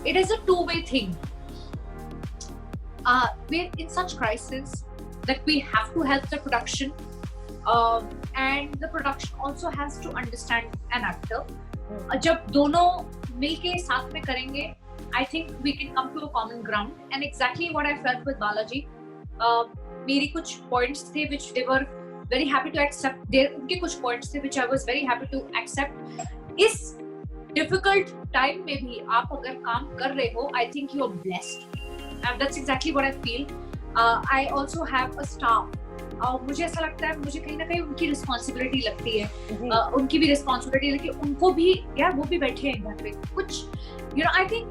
it is a two-way thing. We're in such crisis that we have to help the production, and the production also has to understand an actor. जब दोनों मिलके साथ में करेंगे, I think we can come to a common ground. And exactly what I felt with Balaji. मेरी कुछ points थे which they were very happy to accept. उनके कुछ points थे which I was very happy to accept. इस difficult time में भी आप अगर काम कर रहे हो, I think you are blessed. And that's exactly what I feel. I also have a staff. मुझे ऐसा लगता है, मुझे कहीं ना कहीं उनकी रिस्पॉन्सिबिलिटी लगती है, उनकी भी रिस्पॉन्सिबिलिटी है कि उनको भी यार वो भी बैठे हैं घर पे कुछ, you know, I think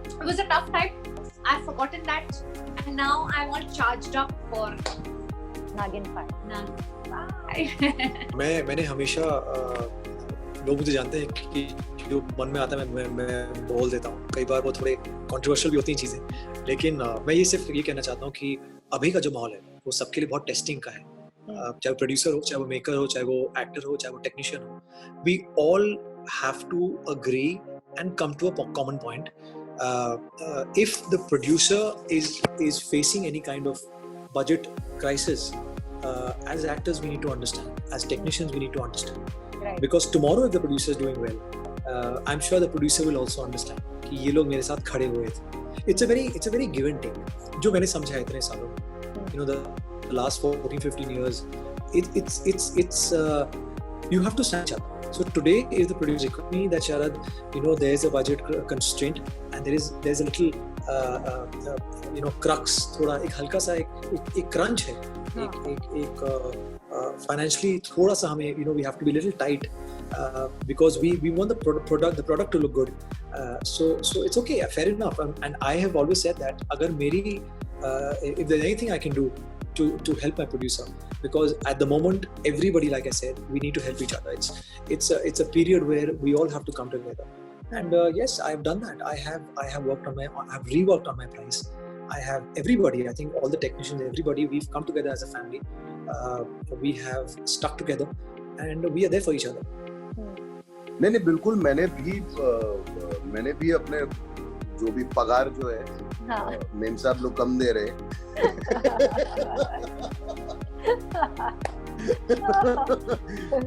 it was a tough time. I've forgotten that, and now I'm all charged up for Nagin 5. मैंने हमेशा लोग मुझे जानते हैं कि जो मन में आता है मैं बोल देता हूँ. कई बार वो थोड़े कंट्रोवर्शियल भी होती हैं चीज़ें, लेकिन मैं ये सिर्फ ये कहना चाहता हूँ कि अभी का जो माहौल है वो सबके लिए बहुत टेस्टिंग का है. चाहे वो प्रोड्यूसर हो, चाहे वो मेकर हो, चाहे वो एक्टर हो, चाहे वो टेक्नीशियन हो, we all have to agree and come to a common point. If the producer is facing any kind of budget crisis, as actors we need to understand, as technicians we need to understand. Right. Because tomorrow if the producer is doing well, I'm sure the producer will also understand कि ये लोग मेरे साथ खड़े हुए थे. It's a very give and take. जो मैंने समझा है इतने सालों, you know, the last 14-15 years, it's you have to stand up. So today, if the producer told me that Sharad, you know, there's a budget constraint and there's a little you know, crux, थोड़ा एक हल्का सा एक crunch है, एक financially थोड़ा सा हमें, you know, we have to be a little tight because we want the product to look good. So it's okay, fair enough. And I have always said that अगर मेरी if there's anything I can do to help my producer, because at the moment everybody, like I said, we need to help each other. It's a period where we all have to come together. And yes, I've done that. I have reworked on my price. I have everybody, I think all the technicians, everybody, we've come together as a family. We have stuck together and we are there for each other. नहीं बिल्कुल. मैंने भी अपने जो भी पगार जो है, मेम साहब लोग कम दे रहे.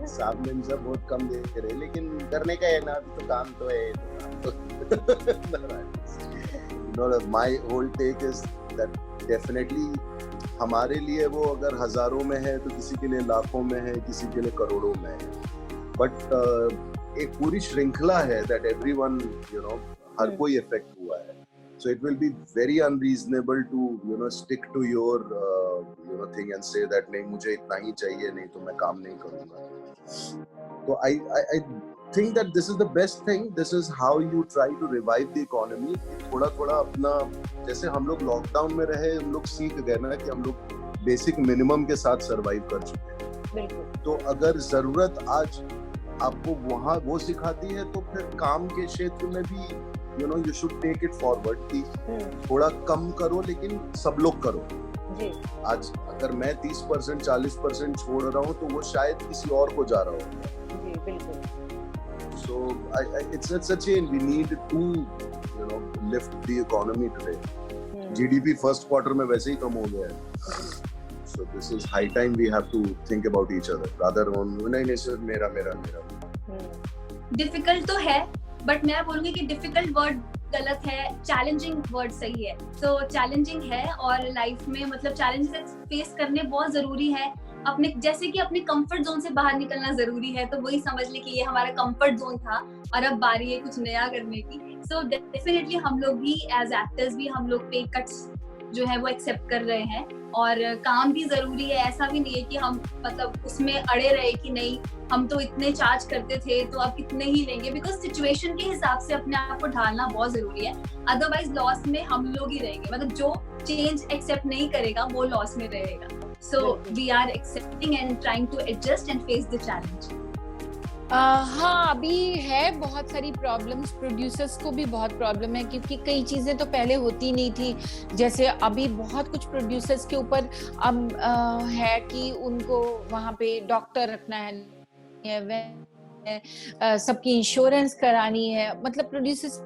साहब मेम साहब बहुत कम दे रहे, लेकिन करने का है ना, अभी तो काम तो है. My whole take is that definitely हमारे लिए वो अगर हजारों में है तो किसी के लिए लाखों में है, किसी के लिए करोड़ों में है. बट एक पूरी श्रृंखला है that everyone, you know, हर कोई इफेक्ट हुआ है. So it will be very unreasonable to, you know, stick to your you know thing and say that नहीं मुझे इतना ही चाहिए, नहीं तो मैं काम नहीं करूँगा. So I think that this is the best thing. This is how you try to revive the economy. थोड़ा अपना, जैसे हम लोग लॉकडाउन में रहे, हम लोग सीख गए ना कि हम लोग बेसिक मिनिमम के साथ सरवाइव कर चुके हैं. तो अगर जरूरत आज आपको वहाँ वो सिखाती है, तो फिर काम के क्षेत्र में भी you know you should take it forward कि थोड़ा कम करो लेकिन सब लोग करो. आज अगर मैं 30% 40% छोड़ रहा हूँ तो वो शायद किसी और को जा रहा हो. So it's a chain. We need to, you know, lift the economy today. GDP first quarter में वैसे ही कम हो गया है. So this is high time we have to think about each other rather on नहीं sir मेरा. Difficult तो है, but मैं बोलूंगी कि डिफिकल्ट वर्ड गलत है, चैलेंजिंग वर्ड सही है. तो चैलेंजिंग है और लाइफ में मतलब चैलेंजेस फेस करने बहुत जरूरी है. अपने जैसे कि अपने कंफर्ट जोन से बाहर निकलना जरूरी है. तो वही समझ ले कि ये हमारा कंफर्ट जोन था और अब बारी है कुछ नया करने की. सो डेफिनेटली हम लोग भी एज एक्टर्स भी हम लोग पे कट्स जो है वो एक्सेप्ट कर रहे हैं और काम भी जरूरी है. ऐसा भी नहीं है कि हम मतलब उसमें अड़े रहे कि नहीं हम तो इतने चार्ज करते थे तो आप कितने ही लेंगे. बिकॉज सिचुएशन के हिसाब से अपने आप को ढालना बहुत जरूरी है. अदरवाइज लॉस में हम लोग ही रहेंगे. मतलब जो चेंज एक्सेप्ट नहीं करेगा वो लॉस में रहेगा. So we are accepting and trying to adjust and face the challenge. हाँ, अभी है बहुत सारी प्रॉब्लम्स. प्रोड्यूसर्स को भी बहुत प्रॉब्लम है क्योंकि कई चीजें तो पहले होती नहीं थी. जैसे अभी बहुत कुछ प्रोड्यूसर्स के ऊपर अब है कि उनको वहाँ पे डॉक्टर रखना है, सबकी इंश्योरेंस करानी है. मतलब प्रोड्यूसर्स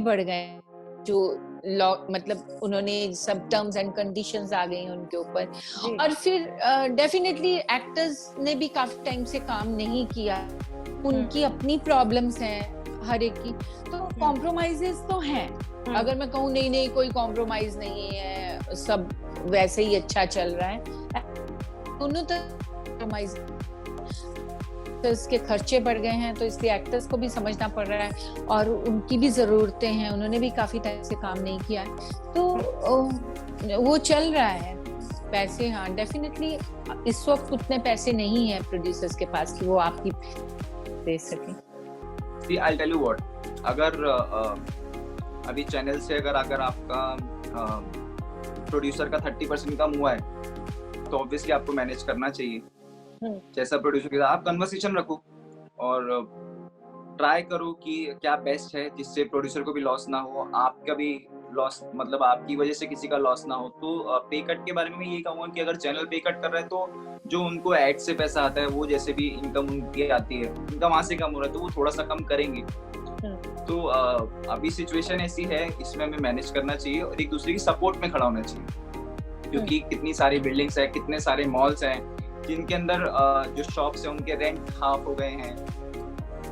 बढ़ गए, जो लॉ मतलब उन्होंने सब टर्म्स एंड कंडीशंस आ गई हैं उनके ऊपर। और फिर डेफिनेटली एक्टर्स ने भी काफी टाइम से काम नहीं किया, उनकी अपनी प्रॉब्लम्स हैं हर एक की, तो कॉम्प्रोमाइजेस तो हैं। अगर मैं कहूँ नहीं कोई कॉम्प्रोमाइज नहीं है, सब वैसे ही अच्छा चल रहा है, दोनों कॉम्प्रोमाइज, के खर्चे बढ़ गए हैं, तो इसलिए एक्टर्स को भी समझना पड़ रहा है और उनकी भी जरूरतें हैं, उन्होंने भी काफी टाइम से काम नहीं किया है, तो वो चल रहा है। पैसे हाँ डेफिनेटली इस वक्त उतने पैसे नहीं है प्रोड्यूसर्स के पास कि वो आपकी दे सके। I'll tell you what, अगर अभी चैनल से अगर आपका प्रोड्यूसर का 30% कम हुआ है तो ऑब्वियसली आपको मैनेज करना चाहिए। जैसा प्रोड्यूसर के साथ आप कन्वर्सेशन रखो और ट्राई करो कि क्या बेस्ट है जिससे प्रोड्यूसर को भी लॉस ना हो, आपका भी लॉस, मतलब आपकी वजह से किसी का लॉस ना हो। तो पे कट के बारे में मैं ये कहूँगा कि अगर चैनल पे कट कर रहा है तो जो उनको एड से पैसा आता है वो जैसे भी इनकम उनकी आती है उनका वहाँ से कम हो रहा है तो वो थोड़ा सा कम करेंगे। तो अभी सिचुएशन ऐसी है, इसमें हमें मैनेज करना चाहिए और एक दूसरे की सपोर्ट में खड़ा होना चाहिए, क्योंकि कितनी सारी बिल्डिंग्स है, कितने सारे मॉल्स हैं जिनके अंदर जो शॉप्स हैं उनके रेंट हाफ हो गए हैं,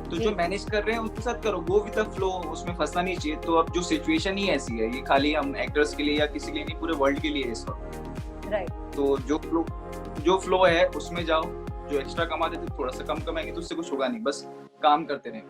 तो जो मैनेज कर रहे हैं उनके साथ करो, गो विद द फ्लो, उसमें फंसना नहीं चाहिए। तो अब जो सिचुएशन ही ऐसी है, ये खाली हम एक्टर्स के लिए या किसी के लिए नहीं, पूरे वर्ल्ड के लिए है इस वक्त। राइट। तो जो फ्लो है उसमें जाओ, जो एक्स्ट्रा कमाते थे थोड़ा सा कम कमाएंगे तो उससे कुछ होगा नहीं, बस काम करते रहें।